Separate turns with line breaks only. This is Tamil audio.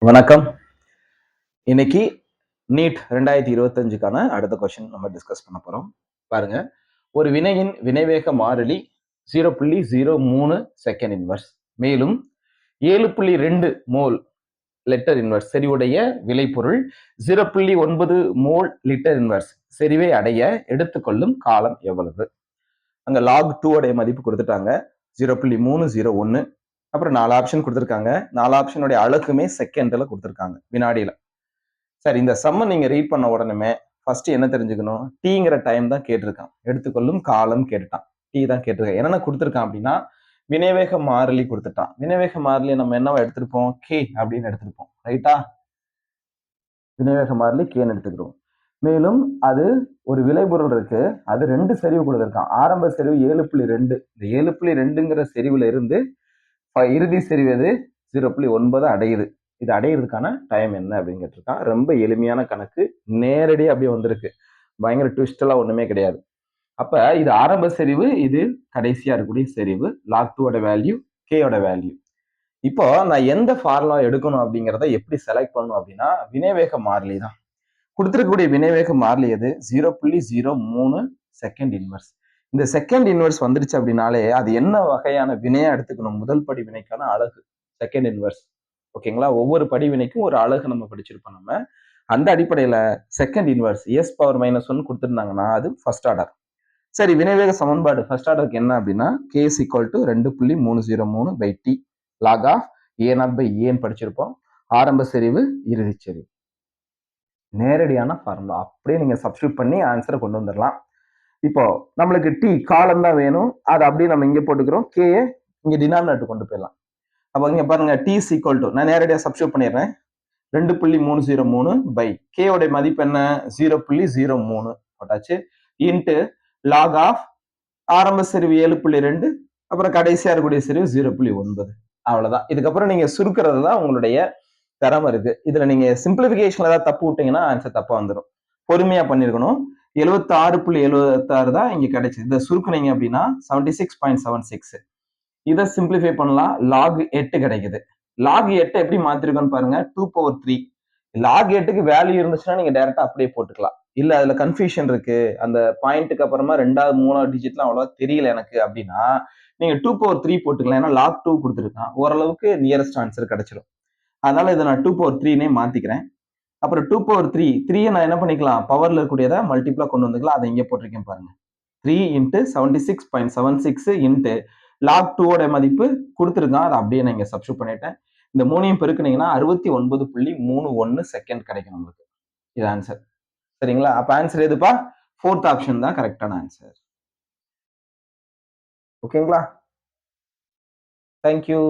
வணக்கம். இன்னைக்கு நீட் 2025க்கான அடுத்த கொஸ்டின் நம்ம டிஸ்கஸ் பண்ண போறோம். பாருங்க. ஒரு வினையின் வினைவேக மாறிலி 0.03 செகண்ட் இன்வர்ஸ். மேலும் 7.2 மோல் லிட்டர் இன்வர்ஸ் செறிவுடைய விளைபொருள் 0.9 மோல் லிட்டர் இன்வர்ஸ் செறிவை அடைய எடுத்துக்கொள்ளும் காலம் எவ்வளவு? அங்க லாக் 2 உடைய மதிப்பு கொடுத்துட்டாங்க. 0.301. அப்புறம் 4 ஆப்ஷன் கொடுத்துருக்காங்க. 4 ஆப்ஷனுடைய அலகுமே செகண்ட்ல கொடுத்துருக்காங்க, வினாடியில. சரி, இந்த சம்ம நீங்க ரீட் பண்ண உடனே ஃபர்ஸ்ட் என்ன தெரிஞ்சுக்கணும்? டீங்கிற டைம் தான் கேட்டிருக்கான். எடுத்துக்கொள்ளும் காலம் கேட்டுட்டான். டி தான் கேட்டிருக்கான். என்னென்ன கொடுத்துருக்கான் அப்படின்னா வினைவேக மாறிலி கொடுத்துட்டான். வினைவேக மாறிலி நம்ம என்னவா எடுத்திருப்போம்? கே அப்படின்னு எடுத்திருப்போம். ரைட்டா? வினைவேக மாறிலி கேன்னு எடுத்துக்கிறோம். மேலும் அது ஒரு விளைபொருள் இருக்கு. அது 2 செறிவு கொடுத்துருக்கான். ஆரம்ப செறிவு 7.2. இந்த 7.2ங்கிற செறிவுல இருந்து இறுதி செறிவு எது? 0.9 அடையுது. இது அடையிறதுக்கான டைம் என்ன அப்படின்னு கேட்டிருக்கான். ரொம்ப எளிமையான கணக்கு. நேரடியாக அப்படியே வந்திருக்கு. பயங்கர ட்விஸ்ட் எல்லாம் ஒண்ணுமே கிடையாது. அப்ப இது ஆரம்ப செறிவு, இது கடைசியா இருக்கக்கூடிய செறிவு. லாக் 2 வேல்யூ, கேயோட வேல்யூ. இப்போ நான் எந்த ஃபார்முலா எடுக்கணும் அப்படிங்கிறத எப்படி செலக்ட் பண்ணணும் அப்படின்னா வினைவேக மாறிலி தான். கொடுத்திருக்கக்கூடிய வினைவேக மாறிலி எது? 0.03 செகண்ட் இன்வர்ஸ். இந்த செகண்ட் இன்வர்ஸ் வந்துருச்சு அப்படின்னாலே அது என்ன வகையான வினையா எடுத்துக்கணும்? முதல் படி வினைக்கான அலகு செகண்ட் இன்வர்ஸ். ஓகேங்களா? ஒவ்வொரு படி வினைக்கும் ஒரு அலகு நம்ம படிச்சிருப்போம். நம்ம அந்த அடிப்படையில செகண்ட் இன்வர்ஸ் எஸ் பவர் -1 கொடுத்துருந்தாங்கன்னா அது ஃபர்ஸ்ட் ஆர்டர். சரி, வினைவேக சமன்பாடு ஃபர்ஸ்ட் ஆர்டருக்கு என்ன அப்படின்னா k is equal to 2.303 by t log of A0 by ஏன்னு படிச்சிருப்போம். ஆரம்ப செறிவு, இறுதி செறிவு. நேரடியான ஃபார்முலா அப்படியே நீங்க சப்ஸ்டியூட் பண்ணி ஆன்சரை கொண்டு வந்துடலாம். இப்போ நம்மளுக்கு டி காலம் தான் வேணும். அதை அப்படியே நம்ம இங்க போட்டுக்கிறோம். கே இங்க டினாமினேட்டர் கொண்டு போயிடலாம். அப்போ இங்க பாருங்க டி இஸ் ஈக்குவல் டு, நான் நேரடியாக சப்ஸ்டியூட் பண்ணிடுறேன். 2.303 பை கே உடைய மதிப்பு என்ன? 0.03 போட்டாச்சு. இன்ட்டு லாக் ஆஃப் ஆரம்ப செறிவு 7.2, அப்புறம் கடைசியா இருக்கக்கூடிய செறிவு 0.9. அவ்வளவுதான். இதுக்கப்புறம் நீங்க சுருக்கிறது தான் உங்களுடைய திறமை இருக்கு. இதுல நீங்க சிம்பிளிபிகேஷன்ல ஏதாவது தப்பு விட்டீங்கன்னா ஆன்சர் தப்பா வந்துடும். பொறுமையா பண்ணிருக்கணும். 76.76 தான் இங்க கிடைச்சது. இதை சுருக்குனீங்க அப்படின்னா 76.76. இதை சிம்பிளிஃபை பண்ணலாம். லாக் 8 கிடைக்குது. லாக் 8 எப்படி மாத்திருக்கோன்னு பாருங்க. 2/3. லாக் 8க்கு வேல்யூ இருந்துச்சுன்னா நீங்க டைரக்டா அப்படியே போட்டுக்கலாம். இல்ல அதுல கன்ஃபியூஷன் இருக்கு, அந்த பாயிண்ட்டுக்கு அப்புறமா 2வது 3வது டிஜிட்லாம் அவ்வளவா தெரியல எனக்கு அப்படின்னா நீங்க 2/3 போட்டுக்கலாம். ஏன்னா லாக் 2 கொடுத்துருக்கான். ஓரளவுக்கு நியரஸ்ட் ஆன்சர் கிடைச்சிடும். அதனால இதை நான் 2/3 மாத்திக்கிறேன். அப்புறம் 2/3 3 நான் என்ன பண்ணிக்கலாம்? பவர்ல இருக்கக்கூடியதை மல்டிப்ளா கொண்டு வந்துக்கலாம். அதை இங்கே போட்டிருக்கேன் பாருங்க. 3 இன்ட்டு 76.76 இன்ட்டு லாக் 2 மதிப்பு கொடுத்துருக்கான். அதை அப்படியே நான் இங்க சப்ஸ்டியூட் பண்ணிட்டேன். இந்த மூணையும் பெருக்குனீங்கன்னா 69.31 செகண்ட் கிடைக்கும் உங்களுக்கு. இது ஆன்சர். சரிங்களா? அப்ப ஆன்சர் எதுப்பா? 4th ஆப்ஷன் தான் கரெக்டான ஆன்சர். ஓகேங்களா? தேங்க்யூ.